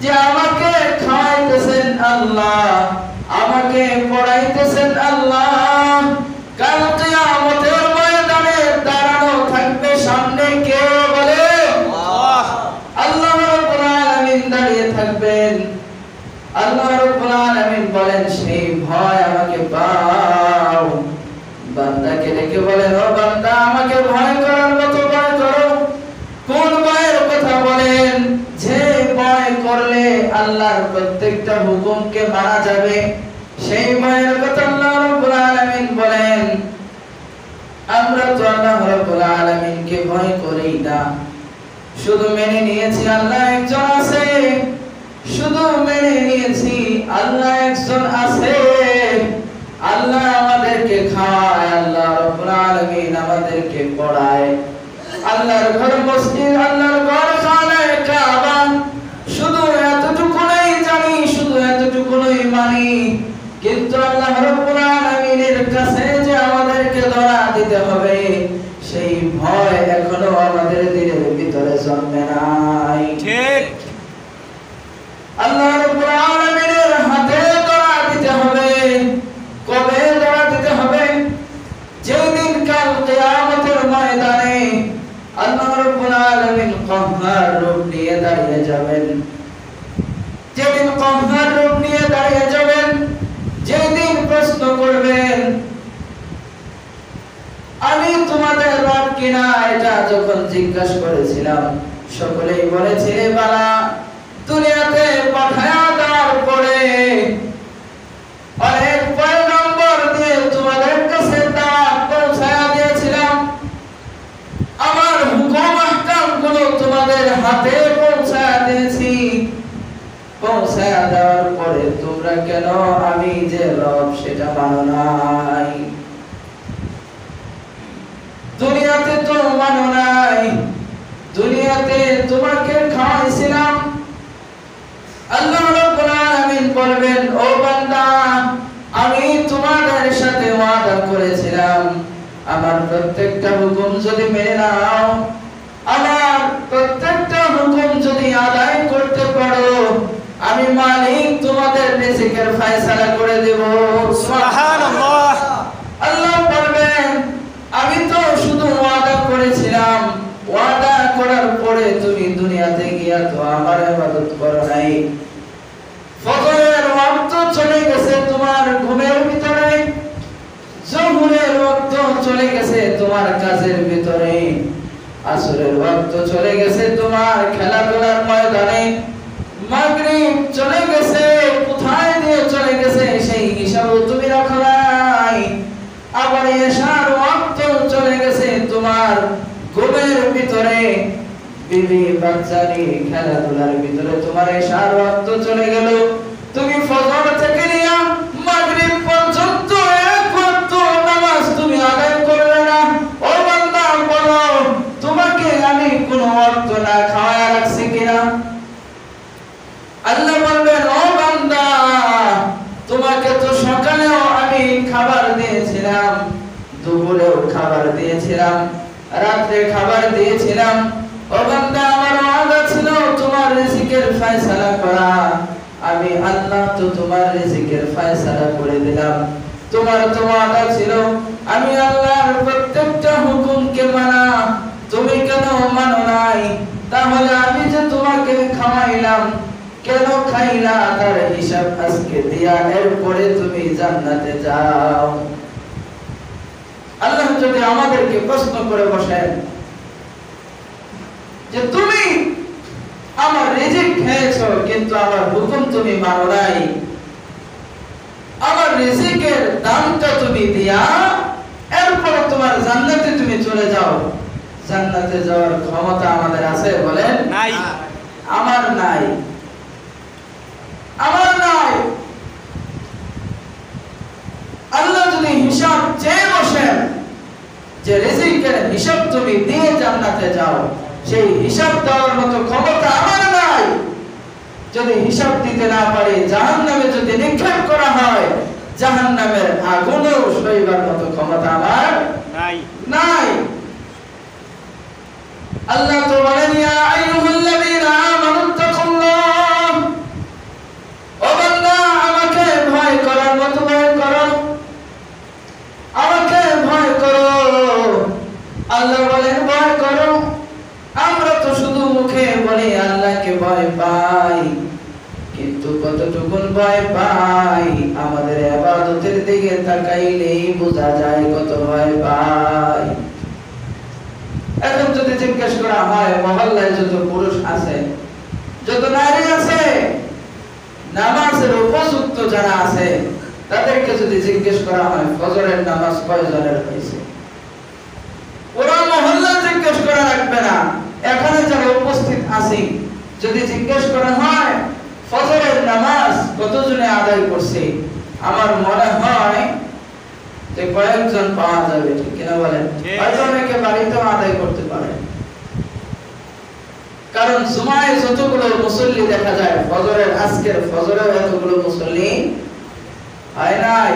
যে আমাকে খাওয়াইতেছেন আল্লাহ, আমাকে পড়াইতেছেন আল্লাহ। কাল কিয়ামতের ময়দানে দাঁড়ানো থাকবে সামনে কে বলে? আল্লাহ রাব্বুল আলামিন দাঁড়িয়ে থাকবেন। আল্লাহ রাব্বুল আলামিন বলেন সেই ভয় আমাকে পাও। বান্দাকে ডেকে বলেন ও বান্দা আমাকে ভয় করার মতো ভয় করো। কোন ভয়ের কথা বলেন? যে ভয় করলে আল্লাহর প্রত্যেকটা হুকুমকে মানা যাবে, সেই ভয়ের কথা আল্লাহ রাব্বুল আলামিন বলেন। আমরা তো আল্লাহ রাব্বুল আলামিনকে ভয় করি না, শুধু মেনে নিয়েছি আল্লাহ একজন আছে, শুধু মেনে নিয়েছি আল্লাহ একজন আছে। আল্লাহ আমাদেরকে খাওয়ায়, আল্লাহ রাব্বুল আলামিন আমাদেরকে পড়ায়। আল্লাহর ঘর মসজিদ, আল্লাহর ঘর খানায়ে কাবা, শুধু এতটুকুই জানি, শুধু এতটুকুই মানি। কিন্তু আল্লাহ রাব্বুল আলামিনের কাছে যে আমাদেরকে ধরা দিতে হবে, সেই ভয় এখনো আমাদের দিলের ভিতরে জন্মে নাই। ঠিক। আল্লাহ রাব্বুল আলামিনের হাতে ধরা দিতে হবে। কবে ধরা দিতে হবে? যেদিন কাল কিয়ামতের ময়দানে আল্লাহ রাব্বুল আলামিন কহ্হার রূপ নিয়ে দাঁড়িয়ে যাবেন। যেদিন কহ্হার রূপ নিয়ে দাঁড়িয়ে যাবেন, যেদিন প্রশ্ন করবেন আমি তোমাদের রব কিনা, এটা যখন জিজ্ঞাসা করেছিলাম সকলেই বলেছিলে বালা। দুনিয়াতে পাঠায়া দেওয়ার পরে অনেক পয়গম্বর দিয়ে তোমাদের কাছে দাওয়াত পৌঁছায়া দিয়েছিলাম, আমার হুকুম আহকাম গুলো তোমাদের হাতে পৌঁছায়া দিয়েছি। পৌঁছায়া দেওয়ার পরে তোমরা কেন আমি যে রব সেটা মানো নাই? দুনিয়াতে তো মানো নাই, দুনিয়াতে তোমাকে খাওয়াইছিলাম। আল্লাহ রাব্বুল আলামিন বলবেন ও বান্দা আমি তোমাদের সাথে ওয়াদা করেছিলাম, আমার প্রত্যেকটা হুকুম যদি মেনে নাও, আমার প্রত্যেকটা হুকুম যদি আদায় করতে পারো, আমি মালিক তোমাদের রিজিকের ফয়সালা করে দেব। সুবহানাল্লাহ। আল্লাহ বলবেন আমি তো শুধু ওয়াদা করেছিলাম, ওয়াদা করার পরে তুমি দুনিয়াতে গিয়া তো আমার ইবাদত করো নাই। ফজরের ওয়াক্ত চলে গেছে তোমার ঘুমের ভিতরে, জোহরের ওয়াক্ত চলে গেছে তোমার কাজের ভিতরে, আসরের ওয়াক্ত চলে গেছে তোমার খেলাধুলার ময়দানে, মাগরিব চলে গেছে কোথায় দিয়ে চলে গেছে সেই হিসাব তুমি রাখো নাই। আবার এশার ওয়াক্ত চলে গেছে তোমার ঘুমের ভিতরে, বিবি বাচ্চা নিয়ে খেলাধুলার ভিতরে তোমার এশার ওয়াক্ত চলে গেল। তুমি ফজর থেকে নিয়ে মাগরিব পর্যন্ত এক ওয়াক্ত নামাজ তুমি আদায় করলে না। ও বান্দা বলো তোমাকে আমি কোন ওয়াক্ত না খাওয়ায়া রাখছি কিনা? আল্লাহ বলবেন ও বান্দা তোমাকে তো সকালেও আমি খাবার দিয়েছিলাম, দুপুরেও খাবার দিয়েছিলাম, রাতে খাবার দিয়েছিলাম। ও বান্দা আমার ওয়াদা ছিল তোমার রিজিকের ফয়সালা করা, আমি আল্লাহ তো তোমার রিজিকের ফয়সালা করে দিলাম। তোমার তো ওয়াদা ছিল আমি আল্লাহর প্রত্যেকটা হুকুমকে মানা, তুমি কেন মানো নাই? তাহলে আমি যে তোমাকে খাওয়াইলাম কেন খাইলা তার হিসাব আজকে দিয়া এরপরে তুমি জান্নাতে যাও। আল্লাহ যদি আমাদেরকে প্রশ্ন করে বসেন যে তুমি আমার রিজিক খেয়েছো কিন্তু আমার হুকুম তুমি মানো নাই, আমার রিজিকের দামটা তুমি দিয়া এরপরে তোমার জান্নাতে তুমি চলে যাও, জান্নাতে যাওয়ার ক্ষমতা আমাদের আছে বলেন? নাই। আমার নাই, আমার নাই। আল্লাহ যদি হিসাব চেয়ে বসেন যে রিজিকের হিসাব তুমি দিয়ে জান্নাতে যাও, সেই হিসাব দেওয়ার মতো ক্ষমতা আমার নাই। যদি হিসাব দিতে না পারি জাহান্নামে যদি নিক্ষেপ করা হয়, জাহান্নামের আগুনও সইবার মতো ক্ষমতা আমার নাই। নাই। আল্লাহ তো বলেন ইয়া আইয়ুহাল্লাযীনা আমানু তাকুল্লাহ পাই, কিন্তু কতটুকুন ভয় পাই আমাদের ইবাদতের দিকে তাকাইলেই বোঝা যায় কত ভয় পাই। এখন যদি জিজ্ঞেস করা হয় মহল্লায় যত পুরুষ আছে, যত নারী আছে, নামাজের উপযুক্ত যারা আছে, তাদেরকে যদি জিজ্ঞেস করা হয় ফজরের নামাজ কয়জনের হয়েছে, ওরা মহল্লা জিজ্ঞেস করা রাখবে না, এখানে যারা উপস্থিত আছি যদি জিজ্ঞেস করা হয় ফজরের নামাজ কতজনে আদায় করছে, আমার মনে হয় যে কয়েকজন পাওয়া যাবে। ঠিক কিনা বলেন? হয়তো অনেকে বাড়িতেও আদায় করতে পারে, কারণ জুমায় যতগুলো মুসল্লি দেখা যায় ফজরের, আজকের ফজরেও এতগুলো মুসল্লি হয় নাই,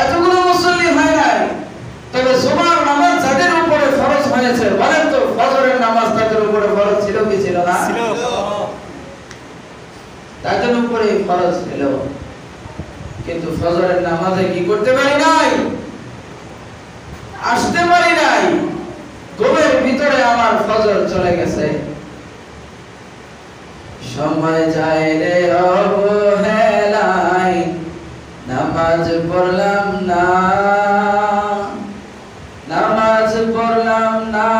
এতগুলো মুসল্লি হয় নাই। তবে জুমার নামাজ যাদের উপরে ফরজ হয়েছে, বলেন তো ফজরের নামাজ তাদের উপরে ফরজ ছিল কি ছিল না? তাদের উপরে ফরজ ছিল, কিন্তু ফজরের নামাজে কি করতে পারি নাই, আসতে পারি নাই। ঘুমের ভিতরে আমার ফজর চলে গেছে। সময় যায় রে অবহেলায় নামাজ পড়লাম না, নামাজ পড়লাম না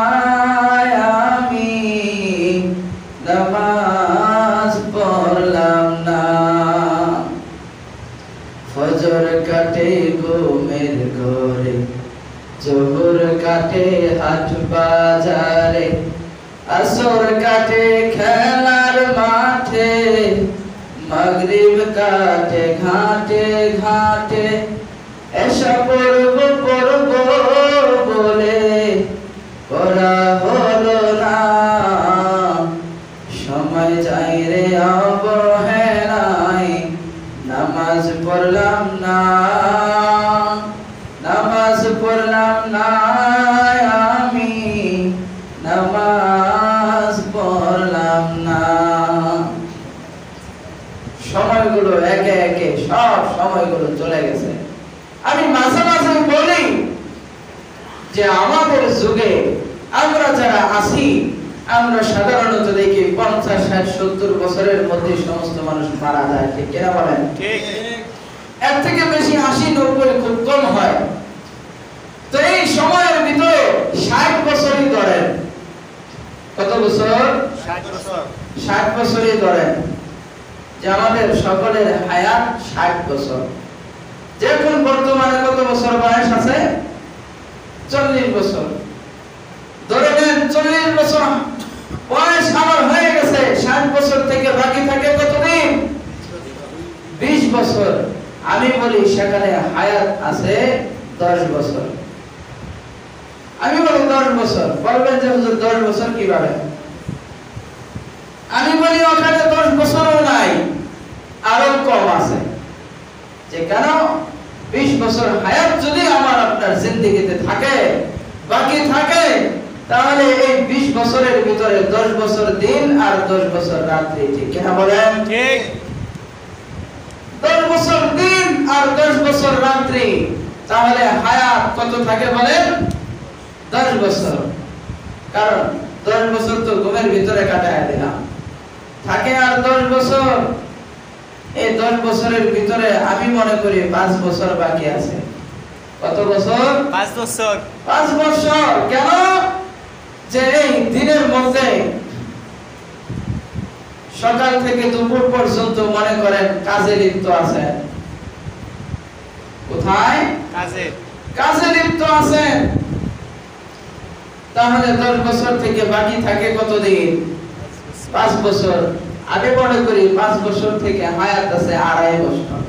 আমি, নামাজ পড়লাম না। ফজর কাটে ঘুমের ঘরে, জোহর কাটে হাট বাজারে, আসর কাটে খেলার মাঠে, মাগরিব কাটে ঘাটে ঘাটে। এসা পড়ব পড়ব বলে পড়া হলো না, সময় যাই রে অবহেলায় নামাজ পড়লাম না, নামাজ পড়লাম না আমি, নামাজ পড়লাম না। সময়গুলো একে একে সব সময়গুলো চলে গেছে। আমি মাঝে মাঝে বলি যে আমাদের যুগে আমরা যারা আছি, আমরা সাধারণত দেখি 50, 60, 70 বছরের মধ্যে সমস্ত মানুষ মারা যায়। ঠিক কিনা বলেন? ঠিক। এর থেকে বেশি 80, 90 খুব কম হয়। তো এই সময়ের ভিতরে 60 বছরই ধরেন, কত বছর? 60 বছর। 60 বছরই ধরেন যে আমাদের সকলের হায়াত 60 বছর। যেমন বর্তমানে কত বছর বয়স আছে? 40 বছর। ধরে নেন 40 বছর বয়স আমার হয়ে গেছে, 60 বছর থেকে বাকি থাকে কতদিন? 20 বছর। আমি বলি সেখানে হায়াত আছে 10 বছর। আমি বলি 10 বছর। বলবেন যে হুজুর 10 বছর কিভাবে? আমি বলি ওখানে 10 বছরও নাই, আরো কম আছে। যে কেন? 20 বছর হায়াত যদি আমার আপনার জিন্দেগিতে থাকে, বাকি থাকে, তাহলে এই 20 বছরের ভিতরে 10 বছর দিন আর 10 বছর রাত্রি। ঠিক কিনা বলেন? ঠিক। 10 বছর দিন আর 10 বছর রাত্রি, তাহলে হায়াত কত থাকে বলেন? 10 বছর। কারণ 10 বছর তো ঘুমের ভিতরে কাটায় দিলাম, থাকে আর 10 বছর। এই 10 বছরের ভিতরে আমি মনে করি 5 বছর বাকি আছে। কত বছর? 5 বছর। 5 বছর। কেন? যে এই দিনের মধ্যে সকাল থেকে দুপুর পর্যন্ত মনে করেন কাজে লিপ্ত আছেন। কোথায়? কাজে। কাজে লিপ্ত আছেন। তাহলে 10 বছর থেকে বাকি থাকে কতদিন? 5 বছর। আমি মনে করি 5 বছর থেকে হায়াত আছে 2.5 বছর।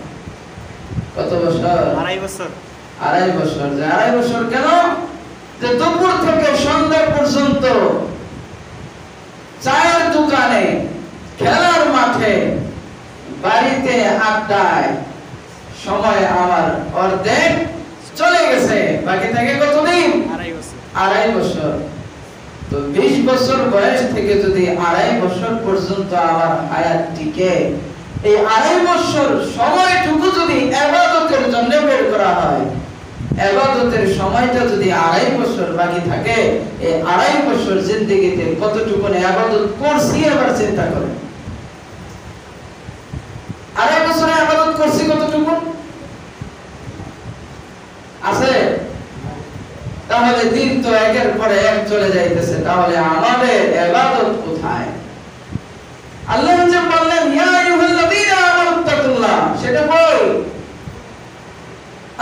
কত বছর? 2.5 বছর। 2.5 বছর। যে 2.5 বছর কেন? যে দুপুর থেকে সন্ধ্যা পর্যন্ত চায়ের দোকানে, খেলার মাঠে, বাড়িতে আড্ডায় সময় আমার অর্ধেক চলে গেছে। বাকি থাকে কতদিন? 2.5 বছর। 2.5 বছর। তো 20 বছর বয়স থেকে যদি 2.5 বছর পর্যন্ত আমার হায়াত টিকে, এই 2.5 বছর সময়টুকু যদি ইবাদতের জন্য বের করা হয়, ইবাদতের সময়টা যদি 2.5 বছর বাকি থাকে, এই 2.5 বছর জিন্দেগিতে কতটুকু ইবাদত করছি এবার চিন্তা করেন। 2.5 বছরে ইবাদত করছি কতটুকু আছে? তাহলে দিন তো একের পরে এক চলে যাইতেছে, তাহলে আমাদের ইবাদত কোথায়? আল্লাহ যে বললেন ইয়া আইয়ুহাল্লাযীনা আমানু তাকুল্লাহ, সেটা কই?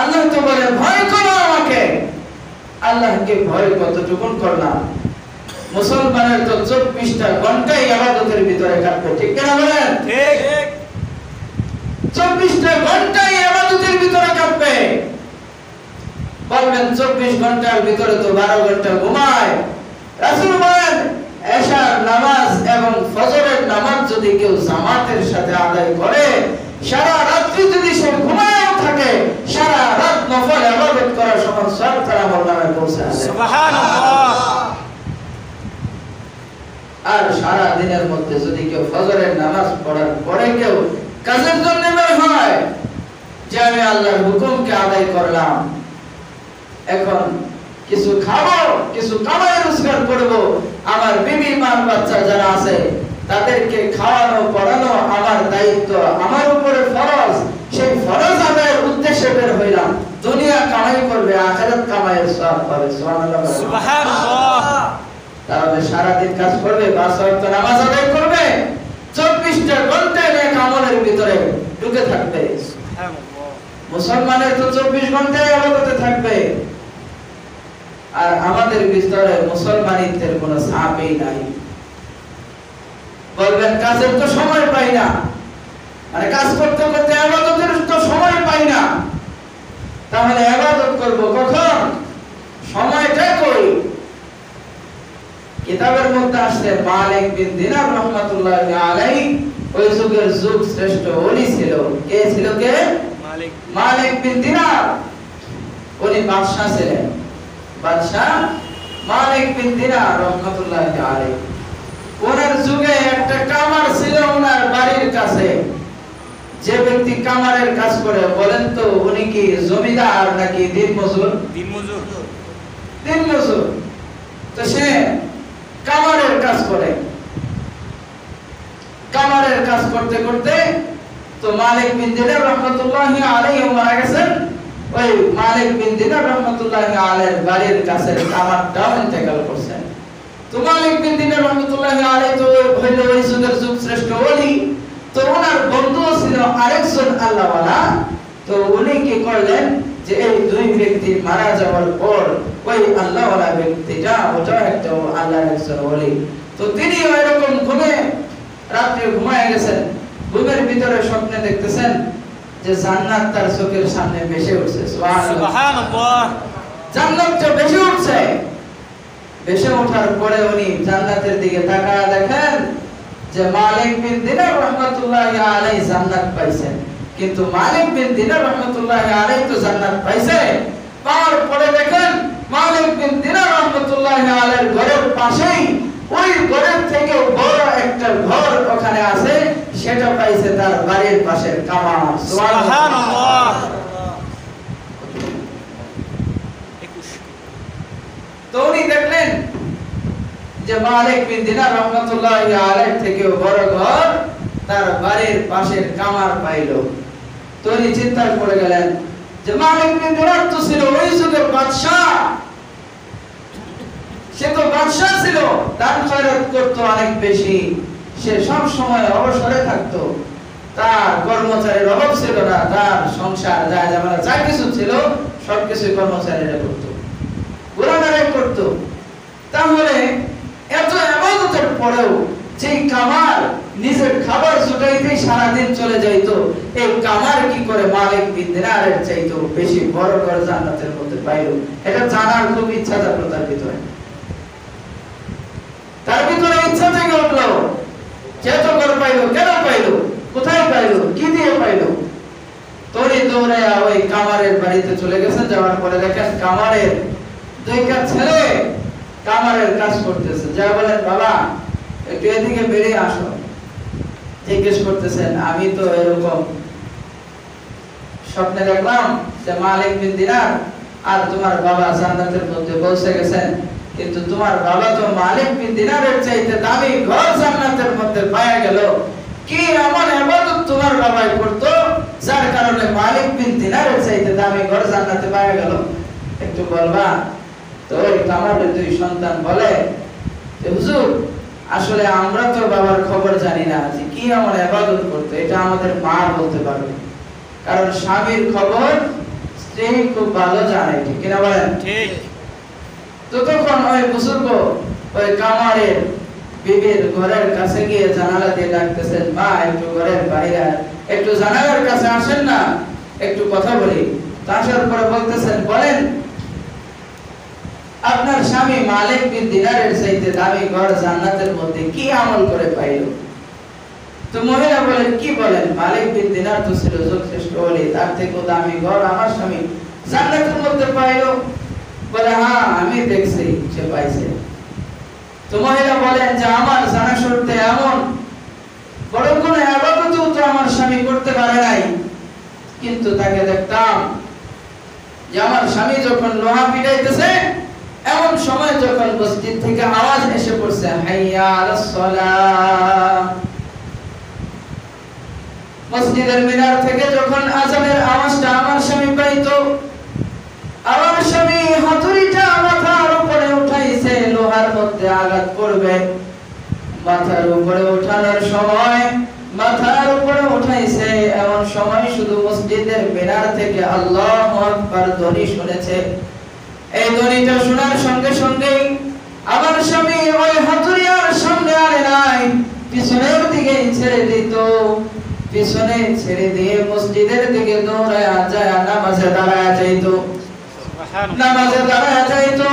আল্লাহ তো বলে ভয় করো আমাকে। আল্লাহকে ভয় কতটুকু করলাম? মুসলমানের তো 24টা ঘন্টাই ইবাদতের ভিতরে কাটবে, ঠিক কিনা বলেন? ঠিক। 24টা ঘন্টাই ইবাদতের ভিতরে কাটবে। বলবেন 24 ঘন্টার ভিতরে তো 12 ঘন্টা ঘুমায়। রাসূল বলেন এশার নামাজ এবং ফজরের নামাজ যদি কেউ জামাতের সাথে আদায় করে, সারা রাত্রি যদি সে ঘুমায়ও থাকে, সারা রাত নফল ইবাদত করার সমান সওয়াব তার আমলনামায় পৌঁছে আসে। সুবহানাল্লাহ। আর সারা দিনের মধ্যে যদি কেউ ফজরের নামাজ পড়ার পরে কেউ কাজের জন্য বের হয়, যে আমি আল্লাহর হুকুমকে আদায় করলাম, এখন কিছু খাবো, কিছু কামাই রোজগার করব, আমার বিবি মান বাচ্চা যারা আছে তাদেরকে খাওয়ানো পড়ানো আমার দায়িত্ব, আমার উপরে ফরজ, সেই ফরজ আদায়ের উদ্দেশ্যে বের হইলাম। দুনিয়া কামাই করবে, আখিরাত কামাইয়ের সওয়াব পাবে। সুবহানাল্লাহ। সুবহানাল্লাহ। তাহলে সারা দিন কাজ করবে, 5 ওয়াক্ত নামাজ আদায় করবে, 24টা ঘন্টা নেক আমলের ভিতরে ঢুকে থাকবে। সুবহানাল্লাহ। মুসলমানের তো 24 ঘন্টাই ইবাদতে থাকবে, আর আমাদের ভিতরে মুসলমানিত্বের কোনো ছাপই নাই। বলবেন কাজের তো সময় পাই না, মানে কাজ করতে করতে ইবাদতের তো সময় পাই না, তাহলে ইবাদত করব কখন? সময়টা কই? কিতাবের মধ্যে আসছে মালিক বিন দিনার রাহমাতুল্লাহি আলাইহি ওই যুগের শ্রেষ্ঠ ওলি ছিল। কে ছিল? কে? মালিক বিন দিনার। উনি বাদশা ছিলেন, বাদশা মালিক বিন দিনার রাহমাতুল্লাহি আলাইহি। ওনার যুগে একটা কামার ছিল ওনার বাড়ির কাছে। যে ব্যক্তি কামারের কাজ করে, বলেন তো উনি কি জমিদার নাকি দিনমজুর? দিনমজুর। দিনমজুর। তো সে কামারের কাজ করে, কামারের কাজ করতে করতে তো মালিক বিন দিনার রাহমাতুল্লাহি আলাইহি মারা গেছেন। ওই মালিক বিন দিনার রাহমাতুল্লাহি আলাইহির বাড়ির কাছে কামারটাও ইন্তেকাল করছেন। তো মালিক বিন দিনার রাহমাতুল্লাহি আলাইহি তো হইল ওই যুগের শ্রেষ্ঠ ওলি। তো ওনার বন্ধু ছিল আরেকজন আল্লাহওয়ালা। তো উনি কি করলেন যে এই দুই ব্যক্তি মারা যাওয়ার পর ওই আল্লাহওয়ালা ব্যক্তিটা, ওটা একটা আল্লাহর একজন ওলি, তো তিনি এরকম ঘুমে রাতে ঘুমায় গেছেন। ঘুমের ভিতরে স্বপ্নে দেখতেছেন যে জান্নাত তার চোখের সামনে ভেসে উঠছে। সুবহানাল্লাহ। জান্নাতটা ভেসে উঠছে। ভেসে ওঠার পরে উনি জান্নাতের দিকে তাকায় দেখেন যে মালিক বিন দিনার রাহমাতুল্লাহি আলাইহি জান্নাত পাইছেন, কিন্তু মালিক বিন দিনার রাহমাতুল্লাহি আলাইহি তো জান্নাত পাইছে, পাওয়ার পরে দেখেন মালিক বিন দিনার রাহমাতুল্লাহি আলাইহির ঘরের পাশেই ওই ঘরের থেকে বড় একটা ঘর ওখানে আছে, সেটা পাইছে তার বাড়ির পাশের কামার। সুবহানাল্লাহ। তো উনি দেখলেন যে মালিক বিন দিনার রাহমাতুল্লাহি আলাইহি থেকে বড় ঘর তার বাড়ির পাশের কামার পাইল। তো উনি চিন্তা করে গেলেন যে মালিক বিন দিনার তো ছিল ওই যুগের বাদশা, সে তো বাদশা ছিল, দান খয়রাত করতো অনেক বেশি, সে সব সময় অবসরে থাকতো, তার কর্মচারীর অভাব ছিল না, তার সংসার যা যা কিছু ছিল সবকিছু কর্মচারীরা করতো, গোলামেরাই করতো। তাহলে এত ইবাদতের পরেও যে কামার নিজের খাবার জোটাইতেই সারাদিন চলে যাইতো, এই কামার কি করে মালিক বিন দিনারের চাইতো বেশি বড় ঘর জান্নাতের মধ্যে পাইলো? এটা জানার খুব ইচ্ছা থাকলো তার ভিতরে। তার ভিতরে ইচ্ছা থেকে উঠলো, কত ঘর পাইলো, কেন পাইলো, কোথায় পাইলো, কি দিয়ে পাইলো? তোরে দৌড়ে ওই কামারের বাড়িতে চলে গেছেন। যাওয়ার পরে দেখেন কামারের দুইটা ছেলে কামারের কাজ করতেছে। যা বলেন বাবা একটু এদিকে বেরিয়ে আসো। জিজ্ঞেস করতেছেন আমি তো এরকম স্বপ্নে দেখলাম যে মালিক বিন দিনার আর তোমার বাবা জান্নাতের মধ্যে পৌঁছে গেছেন, কিন্তু তোমার বাবা তো মালিক বিন দিনারের চাইতে দামি ঘর জান্নাতের মধ্যে পাওয়া গেল। কি এমন ইবাদত তোমার বাবাই করতো যার কারণে মালিক বিন দিনারের চাইতে দামি ঘর জান্নাতে পাওয়া গেল? একটু বলবা? তো ওই কামারের দুই সন্তান বলে যে হুজুর, আসলে আমরা তো বাবার খবর জানি না যে কি এমন ইবাদত করতে, এটা আমাদের মা বলতে পারবে, কারণ স্বামীর খবর স্ত্রী খুব ভালো জানে, ঠিক কিনা বলেন? ঠিক। তো তখন ওই বুজুর্গ ওই কামারের বিবির ঘরের কাছে গিয়ে জানালা দিয়ে ডাকতেছেন, মা একটু ঘরের বাইরে, একটু জানালার কাছে আসেন না, একটু কথা বলি। আসার পরে বলতেছেন, বলেন আপনার স্বামী মালিক বিন দিনারের চাইতে দামি ঘর জান্নাতের মধ্যে কি আমল করে পাইল? তো মহিলা বলেন, কি বলেন, মালিক বিন দিনার তো ছিল যথেষ্ট ওলি, তার থেকেও দামি ঘর আমার স্বামী জান্নাতের মধ্যে পাইল? বলে, হ্যাঁ আমি দেখছি সে পাইছে। তো মহিলা বলেন যে আমার জানা সত্ত্বে এমন বড় কোনো ইবাদত তো আমার স্বামী করতে পারে নাই, কিন্তু তাকে দেখতাম যে আমার স্বামী যখন লোহা পিটাইতেছে এমন সময় যখন মসজিদ থেকে আওয়াজ এসে পড়ছে, হাইয়া আলাস সালাহ, মসজিদের মিনার থেকে যখন আযানের আওয়াজটা আমার স্বামী পাইতো, আমার স্বামী হাতুড়িটা মাথার উপরে উঠাইছে, লোহার মধ্যে আঘাত করবে, মাথার উপরে ওঠানোর সময় মাথার উপরে উঠাইছে, এমন সময় শুধু মসজিদের মিনার থেকে আল্লাহু আকবার ধ্বনি শুনেছে। এই ধ্বনিটা শোনার সঙ্গে সঙ্গেই আমার স্বামী ওই হাতুড়ি আর সামনে আনে নাই, পিছনের দিকে ছেড়ে দিত, পিছনে ছেড়ে দিয়ে মসজিদের দিকে দৌড়ায় যায়, নামাজে দাঁড়ায় যাইতো, নামাজে দাঁড়ায় যাইতো,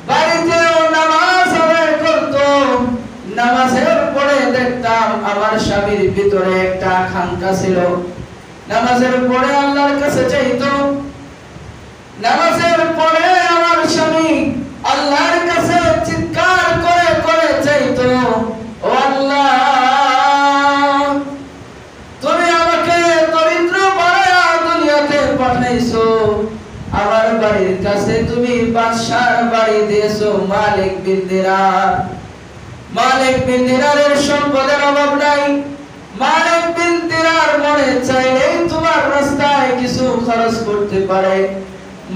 বাড়িতেও নামাজ আদায় করতো। নামাজের পরে দেখতাম আমার স্বামীর ভিতরে একটা আকাঙ্ক্ষা ছিল, নামাজের পরে আল্লাহর কাছে চাইতো, নামাজের পরে আমার স্বামী আল্লাহর কাছে চিৎকার করে করে চাইতো, ও আল্লাহ, তুমি আমাকে দরিদ্র বানায়া দুনিয়াতে পাঠাইছো, আমার বাড়ির কাছে তুমি বাদশার বাড়ি দিয়েছো মালিক বিন দিনার। মালিক বিন দিনারের সম্পদের অভাব নাই, মালিক বিন দিনার মনে চাইলেই তোমার রাস্তায় কিছু খরচ করতে পারে,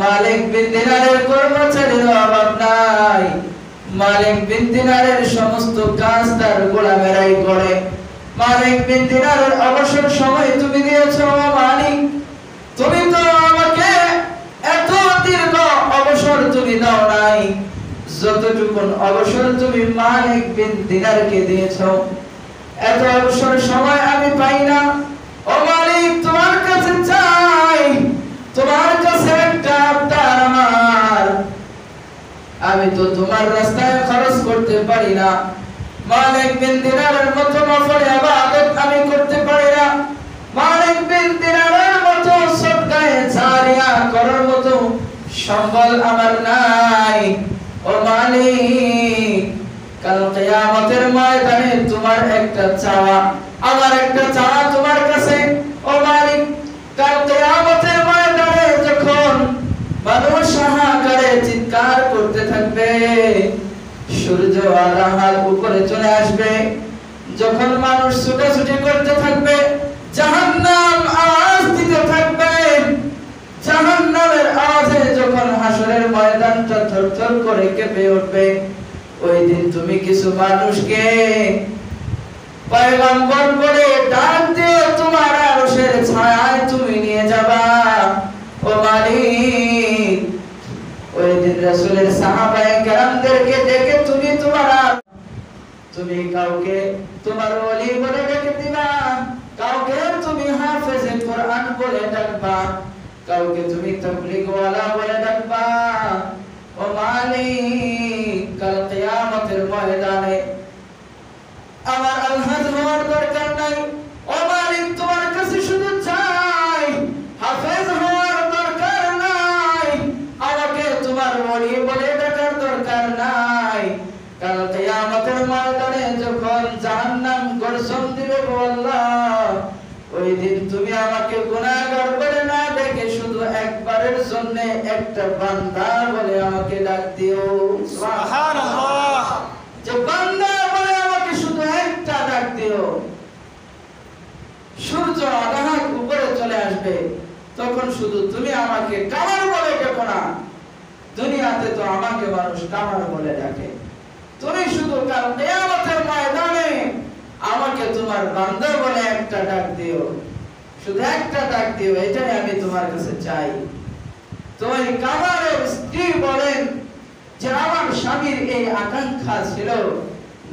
মালিক বিন দিনারের কর্মচারীর অভাব নাই, মালিক বিন দিনারের সমস্ত কাজ তার গোলামেরাই করে, মালিক বিন দিনারের অবসর সময় তুমি দিয়েছো মালিক, তুমি তো আমাকে এত দীর্ঘ অবসর তুমি দাও নাই, যতটুকু অবসর তুমি মালিক বিন দিনারকে দিয়েছো এত অবসর সময় আমি পাই না। ও মালিক, তোমার কাছে চাই, তোমার কাছে একটা আবদার আমার, আমি তো তোমার রাস্তায় খরচ করতে পারি না, মালিক বিন দিনারের মতো নফল ইবাদত আমি করতে পারি না, মালিক বিন দিনারের মতো সদকায়ে জারিয়া করার মতো সম্বল আমার নাই। ও মালিক, কাল কিয়ামতের ময়দানে তোমার একটা চাওয়া, আমার একটা চাওয়া তোমার কাছে। ও মালিক, কাল কিয়ামতের ময়দানে যখন মানুষ হাহাকারে চিৎকার করতে থাকবে, সূর্য আল্লাহর উপরে চলে আসবে, যখন মানুষ ছুটাছুটি করতে থাকবে, জাহান্নাম আওয়াজ দিতে থাকবে, জাহান্নামের আওয়াজে যখন হাসরের ময়দানটা থরথর করে কেঁপে উঠবে, ওই দিন তুমি কিছু মানুষকে পয়গম্বর বলে ডাক দিয়ে তোমার আরশের ছায়ায় তুমি নিয়ে যাবা। ও মালিক, ওই দিন রাসূলের সাহাবায়ে কেরামদেরকে ডেকে তুমি কাউকে তোমার ওলি বলে ডেকে দিবা, কাউকে তুমি হাফেজে কোরআন বলে ডাকবা, কাউকে তুমি তাবলীগ ওয়ালা বলে ডাকবা। ও মালিক, কাল কিয়ামতের ময়দানে আমার আলহাজ হওয়ার দরকার নাই। ও মালিক, তোমার কাছে শুধু চাই, হাফেজ হওয়ার দরকার নাই, আমাকে তোমার ওলি বলে ডাকার দরকার নাই। কাল কিয়ামতের ময়দানে যখন জাহান্নাম গর্জন দিবে গো আল্লাহ, ওই দিন তুমি আমাকে গুনাহগার বলে না ডেকে শুধু একবার একবারের জন্য একটা বান্দা বলে আমাকে ডাক দিও। সুবহানাল্লাহ। যে বান্দা বলে আমাকে শুধু একটা ডাক দিও। সূর্য আধা হাত উপরে চলে আসবে, তখন শুধু তুমি আমাকে কামার বলে ডেকো না। দুনিয়াতে তো আমাকে মানুষ কামার বলে ডাকে। তুমি শুধু কাল কিয়ামতের ময়দানে আমাকে তোমার বান্দা বলে একটা ডাক দিও, শুধু একটা ডাক দিও, এটাই আমি তোমার কাছে চাই। তো এই কামারের স্ত্রী বলেন যে আমার স্বামীর এই আকাঙ্ক্ষা ছিল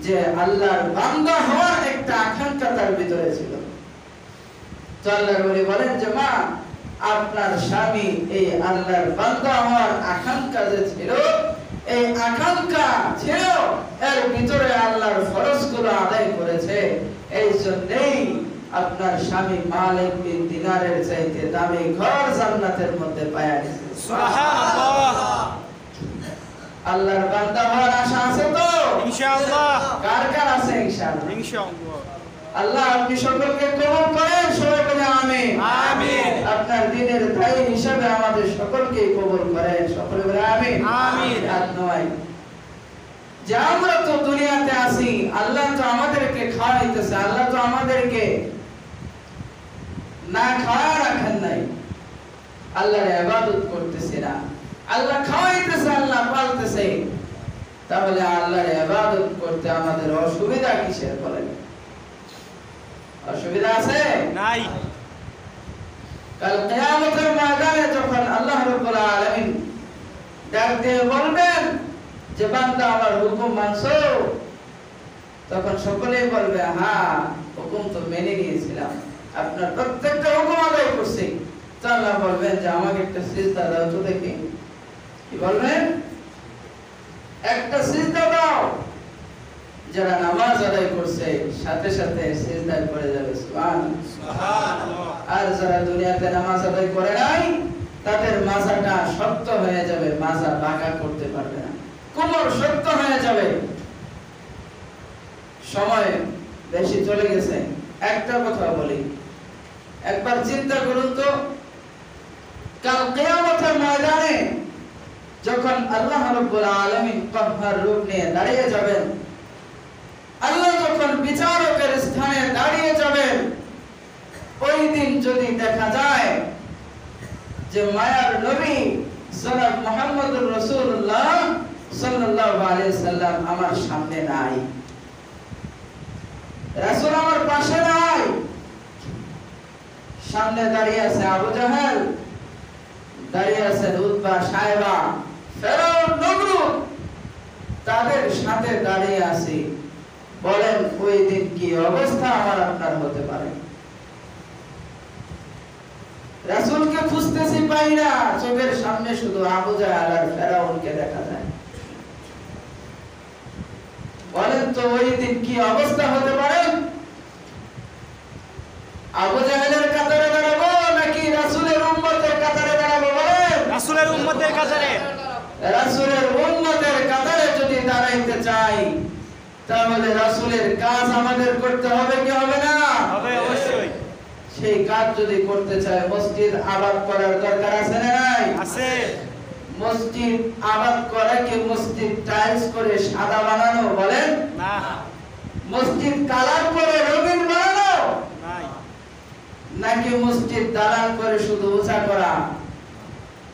যে আল্লাহর বান্দা হওয়ার একটা আকাঙ্ক্ষা তার ভিতরে ছিল। তো আল্লাহর ওলি বলেন যে মা, আপনার স্বামী এই আল্লাহর বান্দা হওয়ার আকাঙ্ক্ষা যে ছিল, এই আকাঙ্ক্ষা ছিল, এর ভিতরে আল্লাহর ফরজগুলো আদায় করেছে। এই জন্যই আপনার স্বামী মালিক বিন দিনারের চাইতে দামি ঘর জান্নাতের মধ্যে পায়া গেছে। সুবহানাল্লাহ। আল্লাহর বান্দা হওয়ার আশা আছে তো ইনশাআল্লাহ। কার কার আছে ইনশাআল্লাহ? ইনশাআল্লাহ। আল্লাহ আপনি সকলকে কবুল করেন, সবাই বলে আমিন। আমিন। আপনার দ্বীনের দায়ী হিসাবে আমাদের সকলকে কবুল করেন, সকলে বলে আমিন। আমিন। আর নয় যে আমরা তো দুনিয়াতে আছি, আল্লাহ তো আমাদেরকে খাওয়াইতেছে, আল্লাহ তো আমাদেরকে না খাওয়া রাখেন নাই, আল্লাহর ইবাদত করতেছি না। আল্লাহ খাওয়াইতেছে, আল্লাহ পালতেছে, তাহলে আল্লাহর ইবাদত করতে আমাদের অসুবিধা কিসের বলেন? অসুবিধা আছে? নাই। কাল কিয়ামতের ময়দানে যখন আল্লাহ রাব্বুল আলামিন ডাক দিয়ে বলবেন যে বান্দা আমার হুকুম মানছো, তখন সকলেই বলবে হ্যাঁ হুকুম তো মেনে নিয়েছিলাম, আপনার প্রত্যেকটা হুকুম আদায় করছি। তো আল্লাহ বলবেন যে আমাকে একটা সিজদা দাও তো দেখি। কি বলবেন? একটা সিজদা দাও। যারা নামাজ আদায় করছে সাথে সাথে সিজদায় পড়ে যাবে, সুবহানাল্লাহ। আর যারা দুনিয়াতে নামাজ আদায় করে নাই, তাদের মাজাটা শক্ত হয়ে যাবে, মাজা বাঁকা করতে পারবে না, কোমর শক্ত হয়ে যাবে। সময় বেশি চলে গেছে, একটা কথা বলি, একবার চিন্তা করুন তো, কাল কিয়ামতের ময়দানে যখন আল্লাহ রাব্বুল আলামিন কাহ্হার রূপ নিয়ে দাঁড়িয়ে যাবেন, আল্লাহ যখন বিচারকের স্থানে দাঁড়িয়ে যাবেন, ওই দিন যদি দেখা যায় যে মায়ার নবী জনাব মুহাম্মদুর রাসূলুল্লাহ সাল্লাল্লাহু আলাইহি সাল্লাম আমার সামনে নাই, রাসূল আমার পাশে নাই, সামনে দাঁড়িয়ে আছে আবু জাহেল, দাঁড়িয়ে আছে উতবা, সায়বা, ফেরাউন, নমরুদ, তাদের সাথে দাঁড়িয়ে আছি, বলেন ওই দিন কি অবস্থা আমার আপনার হতে পারে? রাসূলকে খুঁজতেছি পাই না, চোখের সামনে শুধু আবু জাহেল আর ফেরাউনকে দেখা যায়। বলেন তো ওই দিন কি অবস্থা হতে পারে? আবু জাহেলের কাতারে দাঁড়াবো নাকি রাসূলের উম্মতের কাতারে দাঁড়াবো? বলেন। রাসূলের উম্মতের কাতারে। রাসূলের উম্মতের কাতারে যদি দাঁড়াইতে চাই, তাহলে রাসূলের কাজ আমাদের করতে হবে কি হবে না? হবে, অবশ্যই। সেই কাজ যদি করতে চাই, মসজিদ আবাদ করার দরকার আছে না নাই? আছে। মসজিদ আবাদ করা কি মসজিদ টাইলস করে সাদা বানানো? বলেন। না। মসজিদ কালার করে রঙিন বানানো? নাই। নাকি মসজিদ দালান করে শুধু উঁচা করা?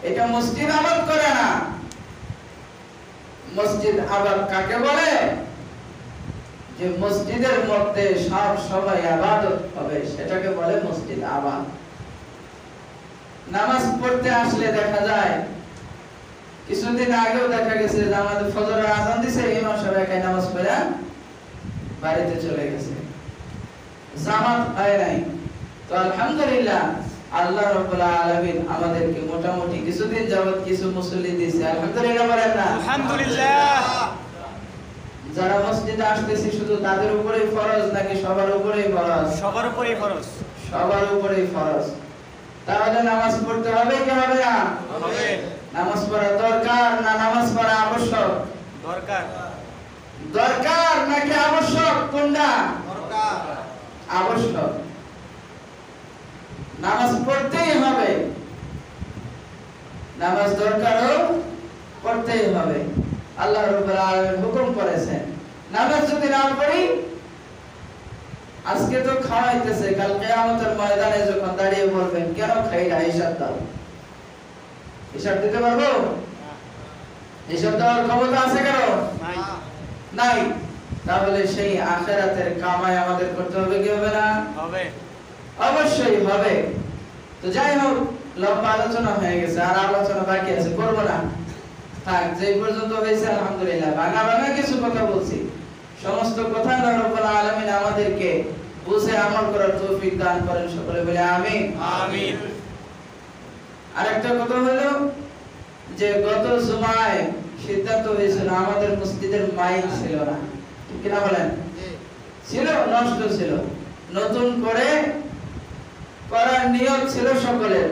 এটা মসজিদ আবাদ করে না। মসজিদ আবাদ কাকে বলে? যে মসজিদের মধ্যে সব সময় ইবাদত হবে, সেটাকে বলে মসজিদ আবাদ। নামাজ পড়তে আসলে দেখা যায়, কিছুদিন আগেও দেখা গেছে যে আমাদের ফজরের আযান দিছে, ইমাম সাহেব একাই নামাজ পড়ে বাড়িতে চলে গেছে, জামাত হয় নাই। তো আলহামদুলিল্লাহ, আল্লাহ রাব্বুল আলামিন আমাদেরকে মোটামুটি কিছুদিন যাবত কিছু মুসল্লি দিয়েছে, আলহামদুলিল্লাহ বলেন না? আলহামদুলিল্লাহ। যারা মসজিদে আসতেছে শুধু তাদের উপরেই ফরজ নাকি সবার উপরেই ফরজ? সবার উপরেই ফরজ। সবার উপরেই ফরজ। তাহলে নামাজ পড়তে হবে কি হবে না? হবে। নামাজ পড়া দরকার না নামাজ পড়া আবশ্যক? দরকার। দরকার নাকি আবশ্যক? কোনটা? দরকার। আবশ্যক। নামাজ পড়তেই হবে। নামাজ দরকারও পড়তেই হবে। আল্লাহ রাব্বুল আলামিন হুকুম করেছেন নামাজ যদি না পড়ি, আজকে তো খাওয়াইতেছে, কাল কিয়ামতের ময়দানে যখন দাঁড়িয়ে বলবেন কেন খাইলা, হিসাব দাও। হিসাব দিতে পারবো? হিসাব দেওয়ার ক্ষমতা আছে কেন? নাই। নাই। তাহলে সেই আখিরাতের কামাই আমাদের করতে হবে কি হবে না? হবে। অবশ্যই হবে। তো যাই হোক, লম্বা আলোচনা হয়ে গেছে, আর আলোচনা বাকি আছে, করব না। থাক, যে পর্যন্ত হয়েছে আলহামদুলিল্লাহ। ভাঙা ভাঙা কিছু কথা বলছি, সমস্ত কথা আল্লাহ রাব্বুল আলামিন আমাদেরকে বুঝে আমল করার তৌফিক দান করেন, সকলে বলে আমিন। আমিন। আরেকটা কথা হলো যে গত জুমায় সিদ্ধান্ত হয়েছিল আমাদের মসজিদের মাইক ছিল না, ঠিক কিনা বলেন? ছিল, নষ্ট ছিল। নতুন করে করার নিয়ত ছিল সকলের,